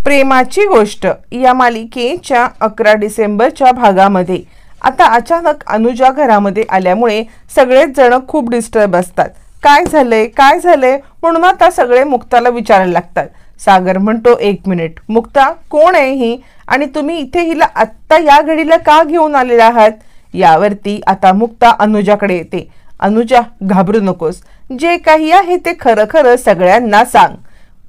प्रेमाची गोष्ट या मालिकेच्या 11 डिसेंबरच्या भागामध्ये आता अचानक अनुजा घरामध्ये आल्यामुळे सगळेच जण खूप डिस्टर्ब असतात. काय झालंय म्हणून आता सगळे मुक्ताला विचारायला लागतात. सागर म्हणतो, 1 मिनिट मुक्ता, कोण आहे ही आणि तुम्ही इथे हिला आत्ता या घडीला का घेऊन आलेला आहात? यावरती आता मुक्ता अनुजाकडे येते. अनुजा, घाबरू नकोस, जे काही आहे ते खरं खरं सगळ्यांना सांग.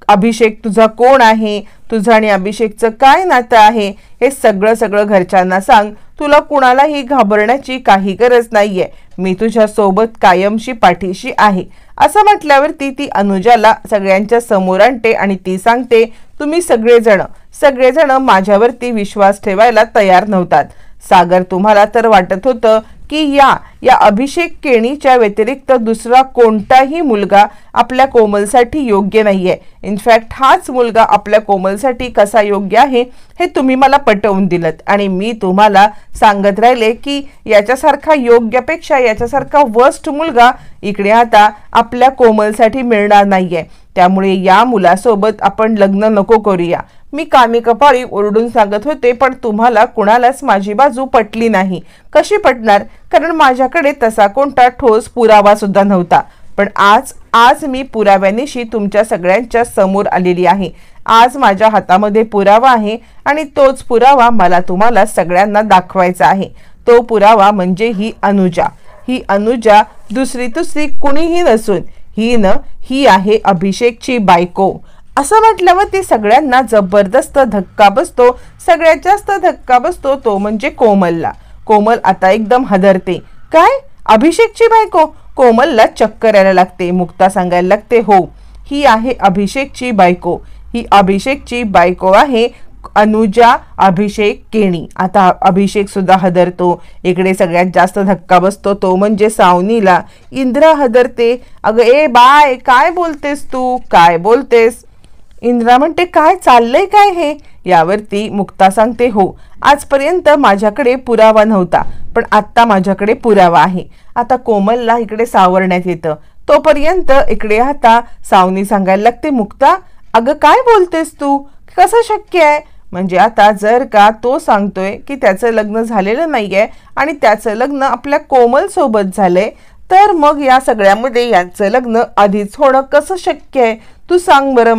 अभिषेक तुझा कोण आहे, तुझं आणि अभिषेकचं काय नातं आहे हे सगळं घरच्यांना सांग. तुला कुणालाही घाबरण्याची काही गरज नाहीये. मी तुझ्या सोबत कायमशी पाठीशी आहे. असं म्हटल्यावरती ती अनुजाला सगळ्यांच्या समोर आणते आणि ती सांगते, तुम्ही सगळेजण माझ्यावरती विश्वास ठेवायला तयार नव्हतात. सागर, तुम्हाला तर वाटत होतं की या अभिषेक केणीच्या व्यतिरिक्त दुसरा कोणताही मुलगा आपल्या कोमलसाठी योग्य नाहीये. इनफॅक्ट हाच मुलगा आपल्या कोमलसाठी कसा योग्य आहे हे तुम्ही मला पटवून दिलत आणि मी तुम्हाला सांगत राहिले की याच्यासारखा योग्यपेक्षा याच्यासारखा वर्स्ट मुलगा इकडे आता आपल्या कोमलसाठी मिळणार नाहीये. त्यामुळे या मुलासोबत आपण लग्न नको करूया. मी कामी कपाळी ओरडून सांगत होते, पण तुम्हाला कुणालाच माझी बाजू पटली नाही. कशी पटणार? कारण माझ्याकडे तसा कोणता ठोस पुरावा सुद्धा नव्हता. पण आज मी पुराव्यानिशी तुमच्या सगळ्यांच्या समोर आलेली आहे. आज माझ्या हातामध्ये पुरावा आहे आणि तोच पुरावा मला तुम्हाला सगळ्यांना दाखवायचा आहे. तो पुरावा म्हणजे ही अनुजा दुसरी कुणीही नसून ही आहे अभिषेकची बायको. असं म्हटल्यावर ती सगळ्यांना जबरदस्त धक्का बसतो. सगळ्यात जास्त धक्का बसतो तो म्हणजे कोमलला. कोमल आता एकदम हादरते. काय? अभिषेकची बायको? कोमलला चक्कर यायला लागते. मुक्ता सांगायला लागते, हो, ही आहे अभिषेकची बायको. ही अभिषेकची बायको आहे अनुजा अभिषेक केणी. आता अभिषेक सुद्धा हदरतो. इकडे सगळ्यात जास्त धक्का बसतो तो म्हणजे सावनीला. इंद्रा हदरते. अगं ए बाय, काय बोलतेस तू? काय बोलतेस? इंद्रा म्हणते, काय चाललंय काय हे? यावरती मुक्ता सांगते, हो, आजपर्यंत माझ्याकडे पुरावा नव्हता, पण आत्ता माझ्याकडे पुरावा आहे. आता कोमलला इकडे सावरण्यात येतं. तोपर्यंत इकडे आता सावनी सांगायला लागते, मुक्ता, अगं काय बोलतेस तू? कसं शक्य आहे? म्हणजे आता जर का तो सांगतोय की त्याचं लग्न झालेलं नाहीये आणि त्याचं लग्न आपल्या कोमल सोबत झालंय, तर मग या सगळ्यामध्ये यांचं लग्न आधीच होणं कसं शक्य आहे? तू सांग बरं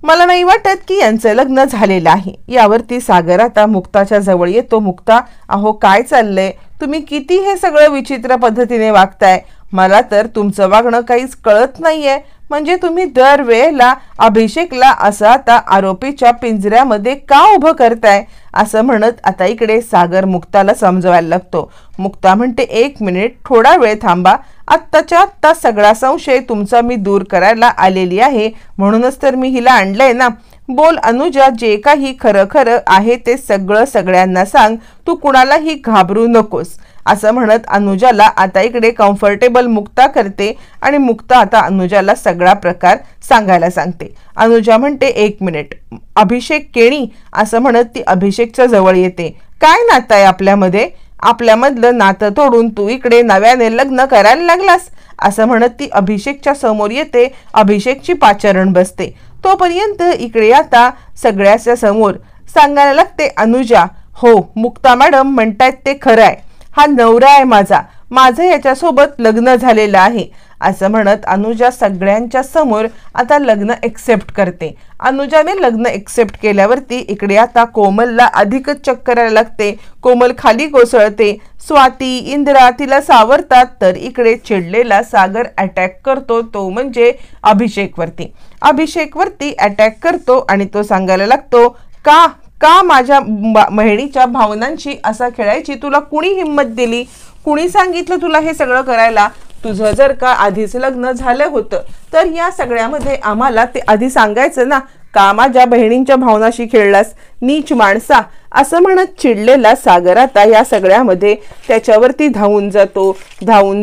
मला नाही वाटत की यांचं लग्न झालेलं आहे. यावरती सागर आता मुक्ताच्या जवळ येतो. मुक्ता, अहो काय चाललंय? तुम्ही किती हे सगळं विचित्र पद्धतीने वागताय. मला तर तुमचं वागणं काहीच कळत नाहीये. म्हणजे तुम्ही दरवेळेला अभिषेकला असं आता आरोपीच्या पिंजऱ्यामध्ये का उभं करताय? असं म्हणत आता इकडे सागर मुक्ताला समजवायला लागतो. मुक्ता म्हणते, 1 मिनिट, थोडा वेळ थांबा. आत्ताच्या आत्ता सगळा संशय तुमचा मी दूर करायला आलेली आहे, म्हणूनच तर मी हिला आणलंय ना. बोल अनुजा, जे काही खरं आहे ते सगळ्यांना सांग. तू कुणालाही घाबरू नकोस. असं म्हणत अनुजाला आता इकडे कम्फर्टेबल मुक्ता करते आणि मुक्ता आता अनुजाला सगळा प्रकार सांगायला सांगते. अनुजा म्हणते, 1 मिनिट, अभिषेक केणी, असं म्हणत ती अभिषेकच्या जवळ येते. काय नातं आहे आपल्यामध्ये? आपल्यामधलं नातं तोडून तू इकडे नव्याने लग्न करायला लागलास? असं म्हणत ती अभिषेकच्या समोर येते. अभिषेकची पाचारण बसते. तोपर्यंत इकडे आता सगळ्याच्या समोर सांगायला लागते, अनुजा, हो, मुक्ता मॅडम म्हणतायत ते खरं आहे. हा नवरा आहे माझं याच्यासोबत लग्न झालेलं आहे. असं म्हणत अनुजा सगळ्यांच्या समोर आता लग्न एक्सेप्ट करते. अनुजाने लग्न एक्सेप्ट केल्यावरती इकडे आता कोमलला अधिकच चक्कर यायला लागते. कोमल खाली कोसळते. स्वाती, इंद्रा तिला सावरतात. तर इकडे चिडलेला सागर अटॅक करतो, तो म्हणजे अभिषेकवरती अटॅक करतो आणि तो सांगायला लागतो, का माझ्या बहिणीच्या भावनांशी असा खेळायची तुला कुणी हिंमत दिली? कुणी सांगितलं तुला हे सगळं करायला? तुझं जर का आधीच लग्न झालं होतं तर या सगळ्यामध्ये आम्हाला ते आधी सांगायचं ना. का माझ्या बहिणींच्या भावनाशी खेळलास, नीच माणसा? असं म्हणत चिडलेला सागर आता या सगळ्यामध्ये त्याच्यावरती धावून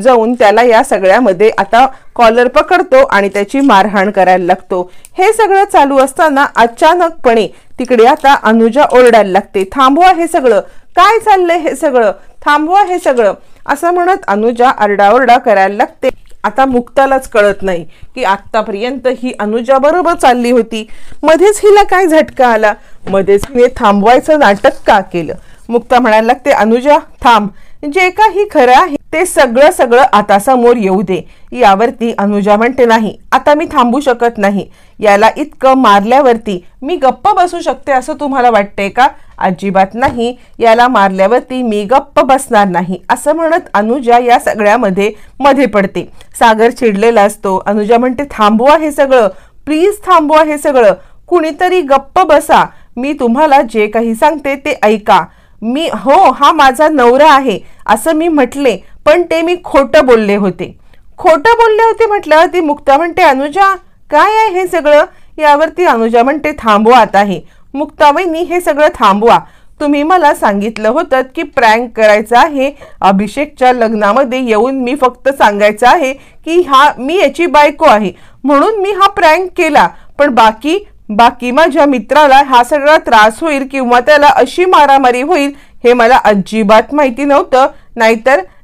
जाऊन त्याला या सगळ्यामध्ये आता कॉलर पकडतो आणि त्याची मारहाण करायला लागतो. हे सगळं चालू असताना अचानकपणे तिकडे आता अनुजा ओरडायला लागते, थांबवा हे सगळं, काय चाललंय हे सगळं, थांबवा हे सगळं. असं म्हणत अनुजा आरडाओरडा करायला लागते आता मुक्तालाच कळत नाही की आतापर्यंत ही अनुजा बरोबर चालली होती, मध्येच हिला काय झटका आला, मध्येच हिने थांबवायचं नाटक का केलं. मुक्ता म्हणायला लागते, अनुजा थांब, जे काही खरं आहे ते सगळं आता समोर येऊ दे. यावरती अनुजा म्हणते, नाही आता मी थांबू शकत नाही, याला इतकं मारल्यावरती मी गप्प बसू शकते असं तुम्हाला वाटतंय का? अजिबात नाही, याला मारल्यावरती मी गप्प बसणार नाही असं म्हणत अनुजा या सगळ्यामध्ये मध्ये पडते. सागर चिडलेला असतो. अनुजा म्हणते, थांबवा हे सगळं, प्लीज थांबवा हे सगळं, कुणीतरी गप्प बसा, मी तुम्हाला जे काही सांगते ते ऐका. मी हा माझा नवरा आहे असं मी म्हटले, पण ते मी खोटं बोलले होते म्हटल्यावरती मुक्ता म्हणते, अनुजा काय आहे हे सगळं? यावरती अनुजा म्हणते, थांबवा आता हे. मुक्ताबाईंनी हे सगळं थांबवा. तुम्ही मला सांगितलं होतं की प्रँक करायचं आहे, अभिषेकच्या लग्नामध्ये येऊन मी फक्त सांगायचं आहे की मी याची बायको आहे म्हणून मी हा प्रँक केला, पण बाकी माझ्या मित्राला हा सगळा त्रास होईल किंवा त्याला अशी मारामारी होईल हे मला अजिबात माहिती नव्हतं,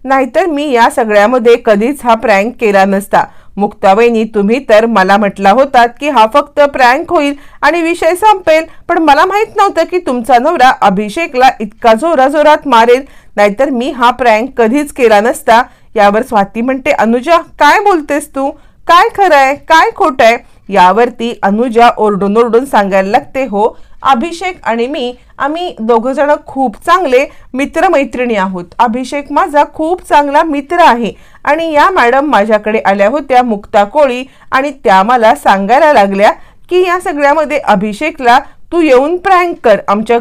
नाहीतर मी या सगळ्यामध्ये कधीच हा प्रँक केला नसता. मुक्ताबाईंनी तुम्ही तर मला म्हटला होतात की हा फक्त प्रँक होईल आणि विषय संपेल, पण मला माहित नव्हतं की तुमचा नवरा अभिषेकला इतका जोराजोरात मारेल, नाहीतर मी हा प्रँक कधीच केला नसता. यावर स्वाती म्हणते, अनुजा काय बोलतेस तू? काय खरंय काय खोटंय? यावरती अनुजा ओरडून सांगायला लागते, हो अभिषेक आणि आम्ही दोघं जण खूप चांगले मित्रमैत्रिणी आहोत. अभिषेक माझा खूप चांगला मित्र आहे आणि या मॅडम माझ्याकडे आल्या होत्या मुक्ता कोळी आणि त्या मला सांगायला लागल्या की या सगळ्यामध्ये अभिषेकला तू येऊन प्रँक कर, आमच्या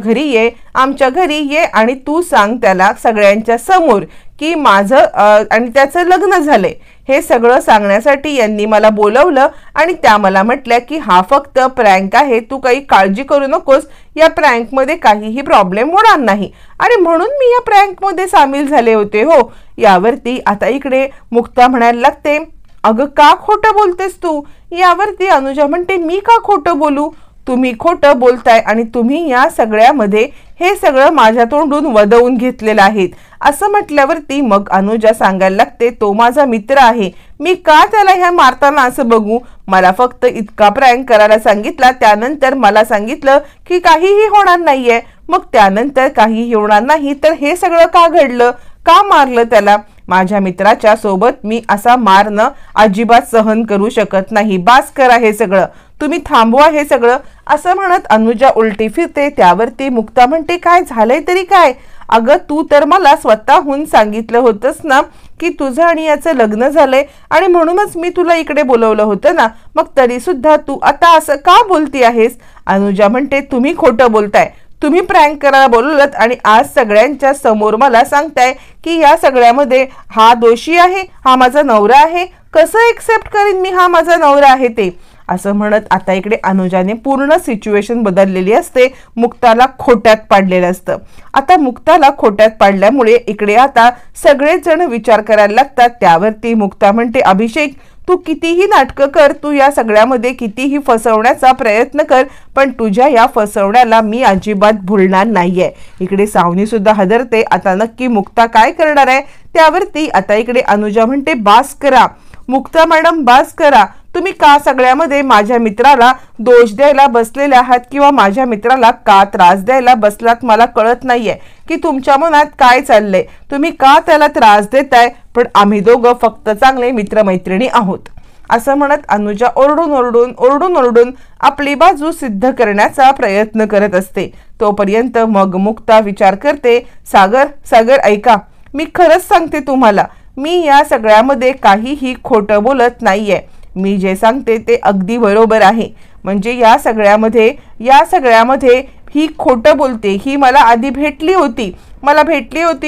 घरी ये आणि तू सांग त्याला सगळ्यांच्या समोर की माझं आणि त्याचं लग्न झालंय. हे सगळं सांगण्यासाठी यांनी मला बोलवलं आणि त्या मला म्हटल्या की हा फक्त प्रँक आहे, तू काही काळजी करू नकोस, या प्रँक मध्ये काहीही प्रॉब्लेम होणार नाही आणि म्हणून मी या प्रँक मध्ये सामील झाले होते. हो. यावरती आता इकडे मुक्ता म्हणायला लागते, अगं का खोटं बोलतेस तू? यावरती अनुजा म्हणते, मी का खोटं बोलू? तुम्ही खोटं बोलताय आणि तुम्ही या सगळ्यामध्ये हे सगळं माझ्या तोंडून वदवून घेतलेलं आहे असं म्हटल्यावरती मग अनुजा सांगायला लागते, तो माझा मित्र आहे, मी का त्याला ह्या मारताना असं बघू? मला फक्त इतका प्रँक करायला सांगितला, त्यानंतर मला सांगितलं की काहीही होणार नाहीये, मग त्यानंतर काहीही होणार नाही तर हे सगळं का घडलं? का मारलं त्याला? माझ्या मित्राच्या सोबत मी असा मारणं अजिबात सहन करू शकत नाही, बास करा हे सगळं, तुम्ही थांबवा हे सगळं असं म्हणत अनुजा उलटी फिरते. त्यावरती मुक्ता म्हणते, काय झालंय तरी काय? अगं तू तर मला स्वतःहून सांगितलं होतंस ना की तुझं आणि याचं लग्न झालंय आणि म्हणूनच मी तुला इकडे बोलवलं होतं ना, मग तरी सुद्धा तू आता असं का बोलती आहेस? अनुजा म्हणते, तुम्ही खोटं बोलताय, तुम्ही प्रँक करायला बोलवलत आणि आज सगळ्यांच्या समोर मला सांगताय की या सगळ्यामध्ये हा दोषी आहे, हा माझा नवरा आहे, कसं एक्सेप्ट करीन मी हा माझा नवरा आहे ते? असं म्हणत आता इकडे अनुजाने पूर्ण सिच्युएशन बदललेली असते, मुक्ताला खोट्यात पाडलेलं असतं. आता मुक्ताला खोट्यात पाडल्यामुळे इकडे आता सगळेच जण विचार करायला लागतात. त्यावरती मुक्ता म्हणते, अभिषेक तू कितीही नाटकं कर, तू या सगळ्यामध्ये कितीही फसवण्याचा प्रयत्न कर, पण तुझ्या या फसवण्याला मी अजिबात भुलणार नाहीये. इकडे सावनी सुद्धा हदरते, आता नक्की मुक्ता काय करणार आहे? त्यावरती आता इकडे अनुजा म्हणते, बास करा मुक्ता मॅडम, बास करा, तुम्ही का सगळ्यामध्ये माझ्या मित्राला दोष द्यायला बसलेले आहात किंवा माझ्या मित्राला का त्रास द्यायला बसलात? मला कळत नाहीये की तुमच्या मनात काय चाललंय, तुम्ही का त्याला त्रास देताय, पण आम्ही दोघं फक्त चांगले मित्रमैत्रिणी आहोत असं म्हणत अनुजा ओरडून आपली बाजू सिद्ध करण्याचा प्रयत्न करत असते. तोपर्यंत मग मुक्ता विचार करते, सागर ऐका, मी खरंच सांगते तुम्हाला, मी या सगळ्यामध्ये काहीही खोटं बोलत नाहीये, मी जे सांगते ते अगदी बरोबर आहे. म्हणजे या सगळ्यामध्ये ही खोटं बोलते, ही मला आधी भेटली होती,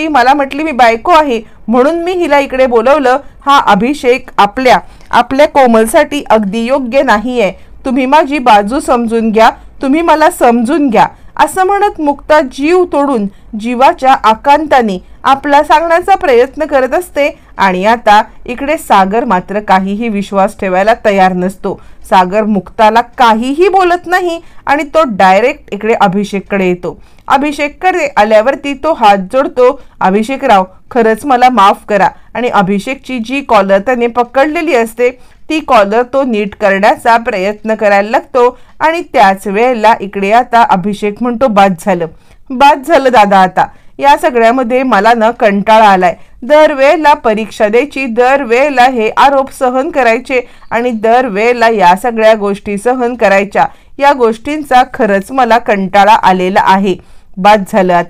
मला म्हटली मी बायको आहे म्हणून मी हिला इकडे बोलवलं. हा अभिषेक आपल्या कोमलसाठी अगदी योग्य नाहीये, तुम्ही माझी बाजू समजून घ्या, तुम्ही मला समजून घ्या असं म्हणत मुक्ता जीव तोडून जीवाच्या आकांताने आपला सांगण्याचा प्रयत्न करत असते. आणि आता इकडे सागर मात्र काहीही विश्वास ठेवायला तयार नसतो. सागर मुक्ताला काहीही बोलत नाही आणि तो डायरेक्ट इकडे अभिषेककडे येतो. अभिषेककडे आल्यावरती तो हात जोडतो, अभिषेकराव खरंच मला माफ करा आणि अभिषेकची जी कॉलर त्याने पकडलेली असते ती कॉलर तो नीट करण्याचा प्रयत्न करायला लागतो आणि त्याच वेळेला इकडे आता अभिषेक म्हणतो बाद झालं दादा, आता या सगळ्यामध्ये मला न कंटाळा आलाय, दरवेळेला परीक्षा द्यायची, दरवेळेला हे आरोप सहन करायचे आणि दरवेळेला या सगळ्या गोष्टी सहन करायच्या, या गोष्टींचा खरंच मला कंटाळा आलेला आहे, बाद झालं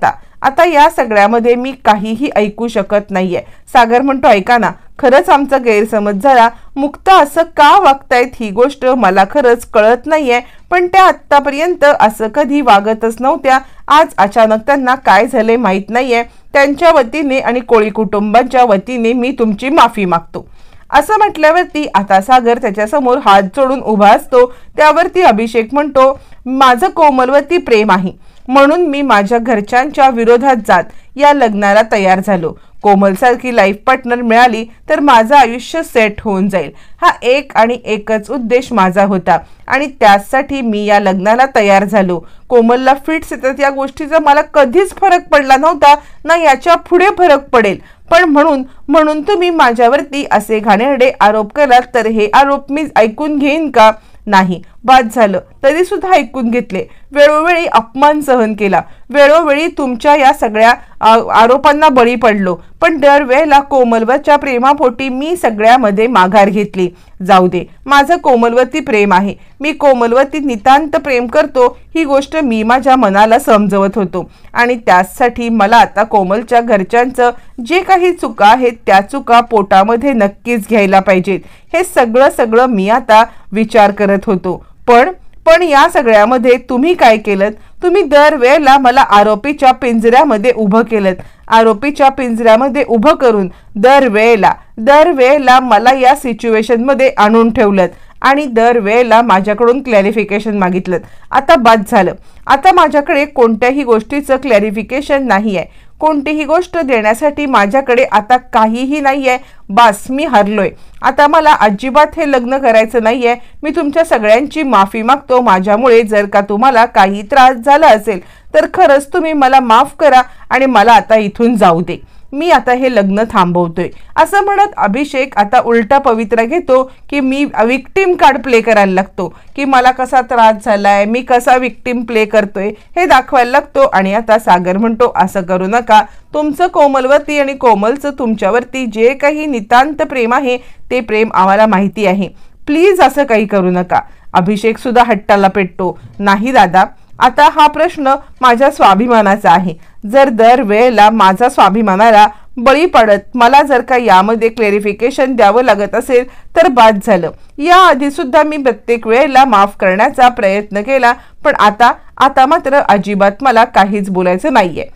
आता या सगळ्यामध्ये मी काहीही ऐकू शकत नाहीये. सागर म्हणतो ऐका ना, खरंच आमचा गैरसमज झाला, मुक्ता असं का वागतायत ही गोष्ट मला खरंच कळत नाहीये, पण त्या आत्तापर्यंत असं कधी वागतच नव्हत्या, आज अचानक त्यांना काय झाले माहित नाहीये, त्यांच्या वतीने आणि कोळी कुटुंबाच्या वतीने मी तुमची माफी मागतो. असं म्हटल्यावरती आता सागर त्याच्यासमोर हात जोडून उभा असतो. त्यावरती अभिषेक म्हणतो माझं कोमलवरती प्रेम आहे म्हणून मी माझ्या घरच्यांच्या विरोधात जात या लग्नाला तयार झालो. कोमलसारखी लाईफ पार्टनर मिळाली तर माझं आयुष्य सेट होऊन जाईल, हा एक आणि एकच उद्देश माझा होता आणि त्यासाठी मी या लग्नाला तयार झालो. कोमलला फिट्स येतात या गोष्टीचा मला कधीच फरक पडला नव्हता, ना याच्या पुढे फरक पडेल, पण म्हणून तुम्ही माझ्यावरती असे घाणेरडे आरोप केलात तर हे आरोप मी ऐकून घेईन का? नाही, बाद झालं. तरी सुद्धा ऐकून घेतले, वेळोवेळी अपमान सहन केला, वेळोवेळी तुमच्या या सगळ्या आरोपांना बळी पडलो, पण दरवेळेला कोमलवरच्या प्रेमापोटी मी सगळ्यामध्ये माघार घेतली. जाऊ दे, माझं कोमलवरती प्रेम आहे, मी कोमलवरती नितांत प्रेम करतो ही गोष्ट मी माझ्या मनाला समजवत होतो आणि त्यासाठी मला आता कोमलच्या घरच्यांचं जे काही चुका आहेत त्या चुका पोटामध्ये नक्कीच घ्यायला पाहिजेत, हे सगळं मी आता विचार करत होतो. पण या सगळ्यामध्ये तुम्ही काय केलं? तुम्ही दरवेळेला मला आरोपीच्या पिंजऱ्यामध्ये उभं केलं, आरोपीच्या पिंजऱ्यामध्ये उभं करून दरवेळेला मला या सिच्युएशन मध्ये आणून ठेवलं आणि दरवेळेला माझ्याकडून क्लॅरिफिकेशन मागितलं. आता बाद झालं, आता माझ्याकडे कोणत्याही गोष्टीचं क्लॅरिफिकेशन नाही आहे, कोणतीही गोष्ट देण्यासाठी माझ्याकडे आता काहीही नाहीये. बस मी हरलोय, आता मला अजिबात हे लग्न करायचं नाहीये. मी तुमच्या सगळ्यांची माफी मागतो. माझ्यामुळे जर का तुम्हाला काही त्रास झाला असेल तर खरंच तुम्ही मला माफ करा आणि मला आता इथून जाऊ दे, मी आता हे लग्न थांबवतोय. असं म्हणत अभिषेक आता उलटा पवित्रा घेतो की मी विक्टिम कार्ड प्ले करायला लागतो, की मला कसा त्रास झालाय, मी कसा विक्टिम प्ले करतोय हे दाखवायला लागतो. आणि आता सागर म्हणतो असं करू नका, तुमचं कोमलवरती आणि कोमलचं तुमच्यावरती जे काही नितांत प्रेम आहे ते प्रेम आम्हाला माहिती आहे, प्लीज असं काही करू नका. अभिषेक सुद्धा हट्टाला पेटतो, नाही दादा, आता हा प्रश्न माझ्या स्वाभिमानाचा आहे, जर दरवेळेला माझा स्वाभिमानाला बळी पडत मला जर का यामध्ये क्लॅरिफिकेशन द्यावं लागत असेल तर बाद झालं. याआधी सुद्धा मी प्रत्येक वेळेला माफ करण्याचा प्रयत्न केला, पण आता मात्र अजिबात मला काहीच बोलायचं नाहीये.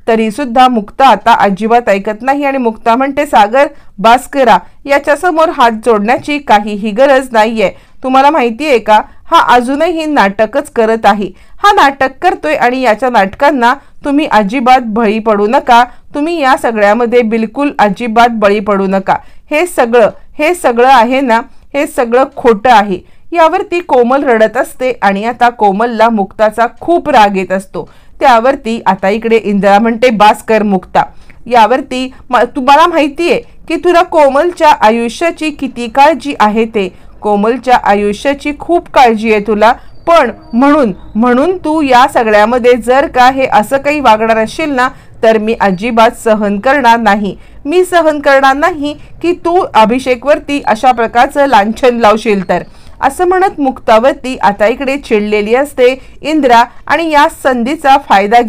तरी सुद्धा मुक्ता आता अजिबात ऐकत नाही आणि मुक्ता म्हणते सागर बास करा, याच्या समोर हात जोडण्याची काहीही गरज नाहीये. तुम्हाला माहिती आहे का, हा अजूनही नाटकच करत आहे, हा नाटक करतोय आणि याच्या नाटकांना तुम्ही अजिबात बळी पडू नका, तुम्ही या सगळ्यामध्ये बिलकुल अजिबात बळी पडू नका. हे सगळं आहे ना, हे सगळं खोटं आहे. यावरती कोमल रडत असते आणि आता कोमलला मुक्ताचा खूप राग येत असतो. त्यावरती आता इकडे इंदिरा म्हणते बास कर मुक्ता, यावरती तुम्हाला माहितीये की तुला कोमलच्या आयुष्याची किती काळजी आहे, ते कोमलच्या आयुष्याची खूप काळजी आहे तुला, पण म्हणून तू या सगळ्यामध्ये जर का हे असं काही वागणार असेल ना तर मी अजिबात सहन करणार नाही. मी सहन करणार नाही की तू अभिषेकवरती अशा प्रकारचं लांछन लावशील तर. असं म्हणत मुक्तावरती आता इकडे चिडलेली असते इंदिरा आणि या संधीचा फायदा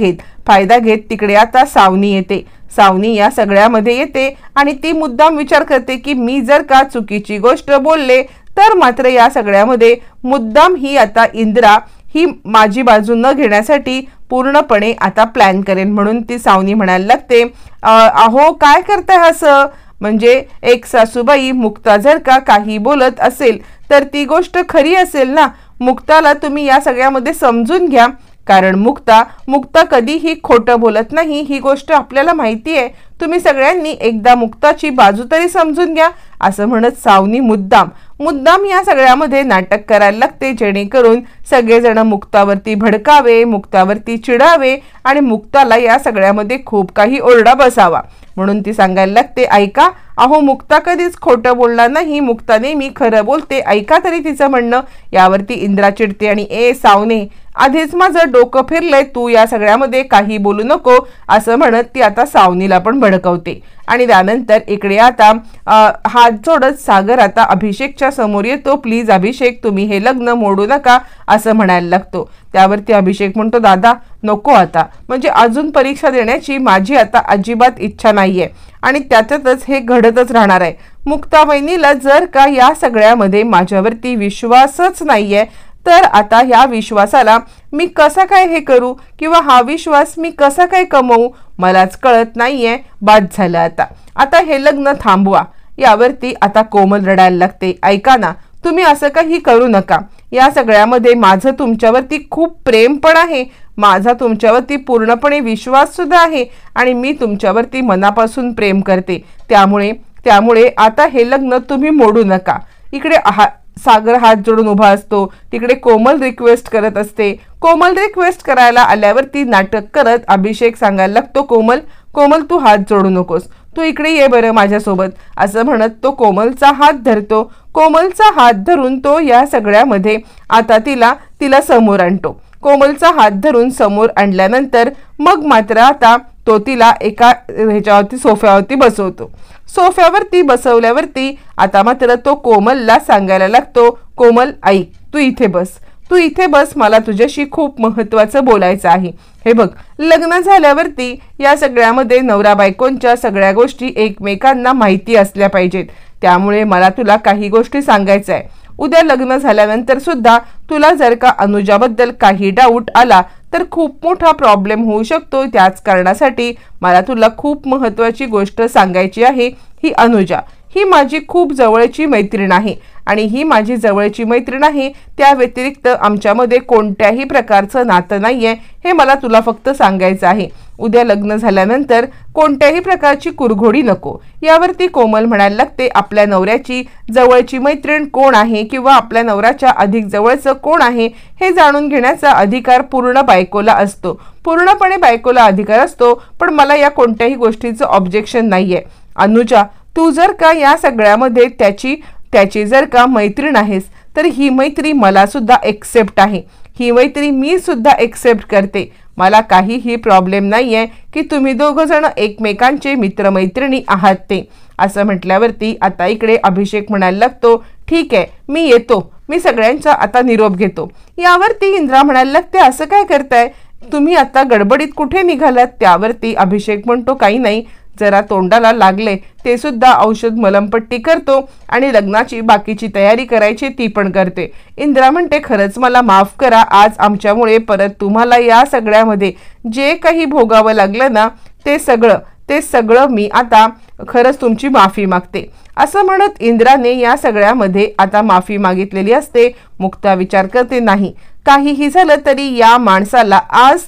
घेत तिकडे आता सावनी येते. सावनी या सगळ्यामध्ये येते आणि ती मुद्दाम विचार करते की मी जर का चुकीची गोष्ट बोलले तर मात्र या सगळ्यामध्ये मुद्दाम ही आता इंदिरा ही माझी बाजू न घेण्यासाठी पूर्णपणे आता प्लॅन करेन. म्हणून ती सावनी म्हणायला लागते अहो काय करताय असं, म्हणजे एक सासूबाई मुक्ता जर का काही बोलत असेल तर ती गोष्ट खरी असेल ना. मुक्ताला तुम्ही या सगळ्यामध्ये समजून घ्या, कारण मुक्ता कधीही खोटं बोलत नाही, ही गोष्ट आपल्याला माहिती आहे. तुम्ही सगळ्यांनी एकदा मुक्ताची बाजू तरी समजून घ्या. असं म्हणत सावनी मुद्दाम या सगळ्यामध्ये नाटक करायला लागते, जेणेकरून सगळेजण मुक्तावरती भडकावे, मुक्तावरती चिडावे आणि मुक्ताला या सगळ्यामध्ये खूप काही ओरडा बसावा. म्हणून ती सांगायला लागते, ऐका अहो मुक्ता कधीच खोटं बोलणार नाही, मुक्ता नेहमी खरं बोलते, ऐका तरी तिचं म्हणणं. यावरती इंद्रा चिडते आणि ए सावने, आधीच माझं डोकं फिरलंय, तू या सगळ्यामध्ये काही बोलू नको असं म्हणत ती आता सावनीला पण भडकवते. आणि त्यानंतर इकडे आता हात जोडत सागर आता अभिषेकच्या समोर येतो. प्लीज अभिषेक, तुम्ही हे लग्न मोडू नका असं म्हणायला लागतो. त्यावरती अभिषेक म्हणतो, दादा नको आता, म्हणजे अजून परीक्षा देण्याची माझी आता अजिबात इच्छा नाहीये आणि त्याच्यातच हे घडतच राहणार आहे. मुक्ता वहिनीला जर का या सगळ्यामध्ये माझ्यावरती विश्वासच नाहीये, तर आता ह्या विश्वासाला मी कसा काय हे करू किंवा हा विश्वास मी कसा काय कमवू मलाच कळत नाहीये. बाद झालं आता हे लग्न थांबवा. यावरती आता कोमल रडायला लागते, ऐका ना तुम्ही असं काही करू नका, या सगळ्यामध्ये माझं तुमच्यावरती खूप प्रेम पण आहे, माझा तुमच्यावरती पूर्णपणे विश्वास सुद्धा आहे आणि मी तुमच्यावरती मनापासून प्रेम करते, त्यामुळे आता हे लग्न तुम्ही मोडू नका. इकडे सागर हात जोडून उभा असतो, तिकडे कोमल रिक्वेस्ट करत असते. कोमल रिक्वेस्ट करायला आल्यावरती नाटक करत अभिषेक सांगायला लागतो, कोमल तू हात जोडू नकोस, तू इकडे ये बरं माझ्यासोबत असं म्हणत तो कोमलचा हात धरतो. कोमलचा हात धरून तो या सगळ्यामध्ये आता तिला समोर आणतो. कोमलचा हात धरून समोर आणल्यानंतर मग मात्र आता तो तिला एका ह्याच्यावरती सोफ्यावरती बसवतो. सोफ्यावरती बसवल्यावरती आता मात्र तो कोमलला सांगायला लागतो, कोमल ऐक, तू इथे बस, मला तुझ्याशी खूप महत्त्वाचं बोलायचं आहे. हे बघ, लग्न झाल्यावरती या सगळ्यामध्ये नवरा बायकोंच्या सगळ्या गोष्टी एकमेकांना माहिती असल्या पाहिजेत, त्यामुळे मला तुला काही गोष्टी सांगायचं आहे. उद्या लग्न झाल्यानंतर सुद्धा तुला जर का अनुजाबद्दल काही डाऊट आला तर खूप मोठा प्रॉब्लेम होऊ शकतो. त्याच कारणासाठी मला तुला खूप महत्त्वाची गोष्ट सांगायची आहे. ही अनुजा ही माझी खूप जवळची मैत्रीण आहे आणि ही माझी जवळची मैत्रीण आहे, त्या व्यतिरिक्त आमच्यामध्ये कोणत्याही प्रकारचं नातं नाहीये, हे मला तुला फक्त सांगायचं आहे. उद्या लग्न झाल्यानंतर कोणत्याही प्रकारची कुरघोडी नको. यावरती कोमल म्हणायला लागते, आपल्या नवऱ्याची जवळची मैत्रीण कोण आहे किंवा आपल्या नवऱ्याच्या अधिक जवळचं कोण आहे हे जाणून घेण्याचा अधिकार पूर्णपणे बायकोला अधिकार असतो. पण मला या कोणत्याही गोष्टीचं ऑब्जेक्शन नाहीये. अनुजा, तू जर का या सगळ्यामध्ये त्याची जर का मैत्रीण आहेस तर ही मैत्री मला सुद्धा एक्सेप्ट आहे, ही मैत्री मी सुद्धा एक्सेप्ट करते. मला काहीही प्रॉब्लेम नाहीये की तुम्ही दोघं जण एकमेकांचे मित्रमैत्रिणी आहात ते असं म्हटल्यावरती आता इकडे अभिषेक म्हणायला लागतो, ठीक आहे मी येतो, मी सगळ्यांचा आता निरोप घेतो. यावरती इंद्रा म्हणायला लागते, असं काय करताय तुम्ही, आता गडबडीत कुठे निघालात. त्यावरती अभिषेक म्हणतो, काही नाही, जरा तोंडाला लागले ते सुद्धा औषध मलमपट्टी करतो आणि लग्नाची बाकीची तयारी करायची ती पण करते. इंद्रा म्हणते, खरंच मला माफ करा, आज आमच्यामुळे परत तुम्हाला या सगळ्यामध्ये जे काही भोगावं लागलं ना ते सगळं मी आता खरंच तुमची माफी मागते असं म्हणत इंद्राने या सगळ्यामध्ये आता माफी मागितलेली असते. मुक्ता विचार करते, नाही काहीही झालं तरी या माणसाला आज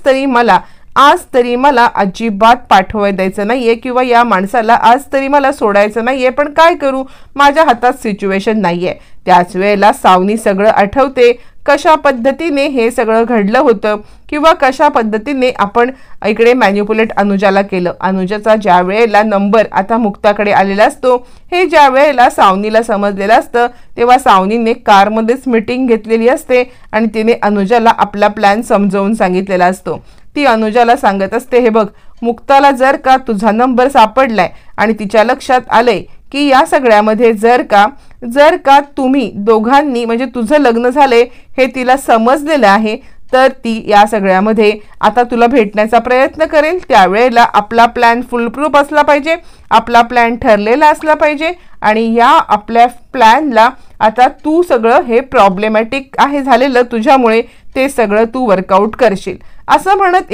तरी मला अजिबात पाठवायला द्यायचं नाहीये किंवा या माणसाला आज तरी मला सोडायचं नाहीये, पण काय करू, माझ्या हातात सिच्युएशन नाहीये. त्याच वेळेला सावनी सगळं आठवते, कशा पद्धतीने हे सगळं घडलं होतं किंवा कशा पद्धतीने आपण इकडे मॅन्युपुलेट अनुजाला केलं. अनुजाचा ज्या वेळेला नंबर आता मुक्ताकडे आलेला असतो, हे ज्या वेळेला सावनीला समजलेलं असतं तेव्हा सावनीने कारमध्येच मीटिंग घेतलेली असते आणि तिने अनुजाला आपला प्लॅन समजावून सांगितलेला असतो. ती अनुजाला सांगत असते, हे बघ, मुक्ताला जर का तुझा नंबर सापडलाय आणि तिच्या लक्षात आलंय की या सगळ्यामध्ये जर का तुम्ही दोघांनी म्हणजे तुझं लग्न झालंय हे तिला समजलेलं आहे, तर ती या सगळ्यामध्ये आता तुला भेटण्याचा प्रयत्न करेल. त्यावेळेला आपला प्लॅन फुलप्रूफ असला पाहिजे, आपला प्लॅन ठरलेला असला पाहिजे आणि या आपल्या प्लॅनला आता तू सगळं हे प्रॉब्लेमॅटिक आहे झालेलं तुझ्यामुळे ते सगळं तू वर्कआउट करशील असं म्हणत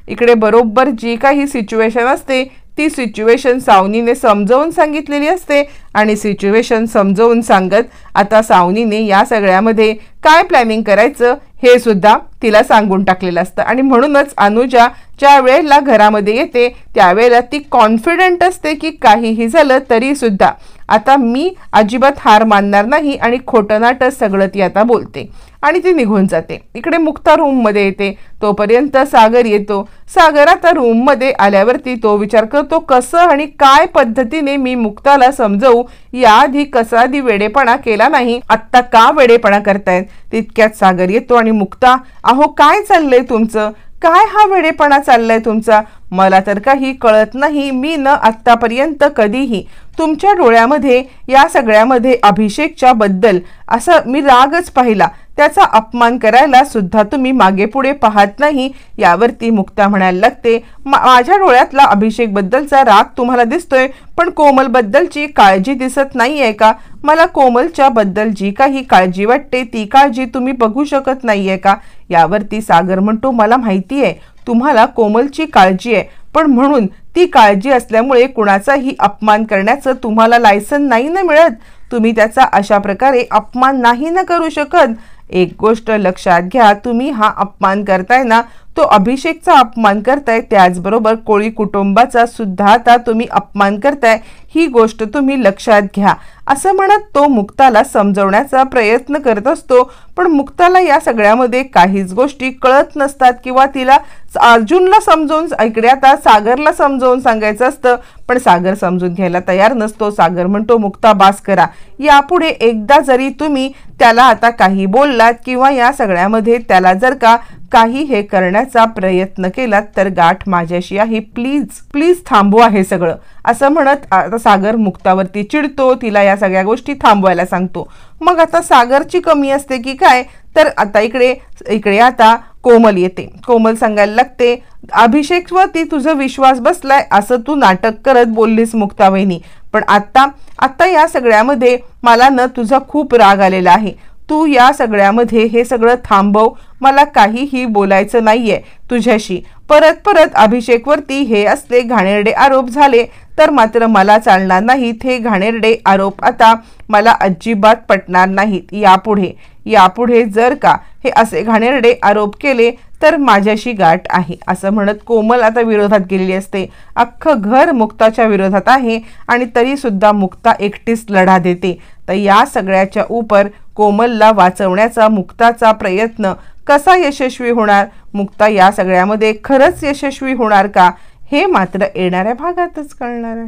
इकडे बरोबर जी काही सिच्युएशन असते ती सिच्युएशन सावनीने समजावून सांगितलेली असते आणि सिच्युएशन समजावून सांगत आता सावनीने या सगळ्यामध्ये काय प्लॅनिंग करायचं हे सुद्धा तिला सांगून टाकलेलं असतं. आणि म्हणूनच अनुजा ज्या वेळेला घरामध्ये येते त्यावेळेला ती कॉन्फिडंट असते की काहीही झालं तरी सुद्धा आता मी अजिबात हार मानणार नाही आणि खोटं नाटं सगळं ती आता बोलते आणि ती निघून जाते. इकडे मुक्ता रूम मध्ये येते. तोपर्यंत सागर येतो. सागर आता रूम मध्ये आल्यावरती तो विचार करतो कसं आणि काय पद्धतीने मी मुक्ताला समजवू. याआधी कसा आधी वेडेपणा केला नाही, आत्ता का वेडेपणा करतायत. तितक्यात सागर येतो आणि मुक्ता, अहो काय चाललंय तुमचं, काय हा वेडेपणा चाललाय तुमचा, मला तर काही कळत नाही. मी न आत्तापर्यंत कधीही तुमच्या डोळ्यामध्ये या सगळ्यामध्ये अभिषेकच्या बद्दल असं मी रागच पाहिला, त्याचा अपमान करायला सुद्धा तुम्ही मागे पुढे पाहत नाही. यावरती मुक्ता म्हणायला लागते, माझ्या डोळ्यातला अभिषेक बद्दलचा राग तुम्हाला दिसतोय, पण कोमल बद्दलची काळजी दिसत नाहीये का. मला कोमलच्या बद्दल जी काही काळजी वाटते ती काळजी तुम्ही बघू शकत नाहीये का. यावरती सागर म्हणतो, मला माहिती आहे तुम्हाला कोमलची काळजी आहे, पण म्हणून ती काळजी असल्यामुळे कुणाचाही अपमान करण्याचं तुम्हाला लायसन नाही ना मिळत. तुम्ही त्याचा अशा प्रकारे अपमान नाही ना करू शकत. एक गोष्ट लक्षात घ्या, तुम्ही हा अपमान करताय ना तो अभिषेकचा अपमान करताय, त्याचबरोबर कोळी कुटुंबाचा सुद्धा आता तुम्ही अपमान करताय, ही गोष्ट तुम्ही लक्षात घ्या. असं म्हणत तो मुक्ताला समजवण्याचा प्रयत्न करत असतो. पण मुक्ताला या सगळ्यामध्ये काहीच गोष्टी कळत नसतात किंवा तिला अर्जुनला समजून, इकडे आता सागरला समजावून सांगायचं असतं, पण सागर समजून घ्यायला तयार नसतो. सागर म्हणतो, मुक्ता बास करा, यापुढे एकदा जरी तुम्ही त्याला आता काही बोललात किंवा या सगळ्यामध्ये त्याला जर का काही हे करण्याचा प्रयत्न केला तर गाठ माझ्याशी आहे, प्लीज प्लीज थांबवा हे सगळं. असं म्हणत आता सागर मुक्तावरती चिडतो, तिला या सगळ्या गोष्टी थांबवायला सांगतो. मग आता सागरची कमी असते की काय, तर आता इकडे आता कोमल येते. कोमल सांगायला लागते, अभिषेकवरती तुझा विश्वास बसलाय असं तू नाटक करत बोललीस मुक्ता वहिनी, पण आता या सगळ्यामध्ये मला न तुझा खूप राग आलेला आहे. तू या सगळ्यामध्ये हे सगळं थांबव, मला काहीही बोलायचं नाहीये तुझ्याशी. परत अभिषेकवरती हे असले घाणेरडे आरोप झाले तर मात्र मला चालणार नाहीत. हे घाणेरडे आरोप आता मला अजिबात पटणार नाहीत. यापुढे जर का हे असे घाणेरडे आरोप केले तर माझ्याशी गाठ आहे. असं म्हणत कोमल आता विरोधात गेलेली असते. अख्खं घर मुक्ताच्या विरोधात आहे आणि तरी सुद्धा मुक्ता एकटीच लढा देते. तर या सगळ्याच्या उपर कोमलला वाचवण्याचा मुक्ताचा प्रयत्न कसा यशस्वी होणार, मुक्ता या सगळ्यामध्ये खरंच यशस्वी होणार का, हे मात्र येणाऱ्या भागातच कळणार आहे.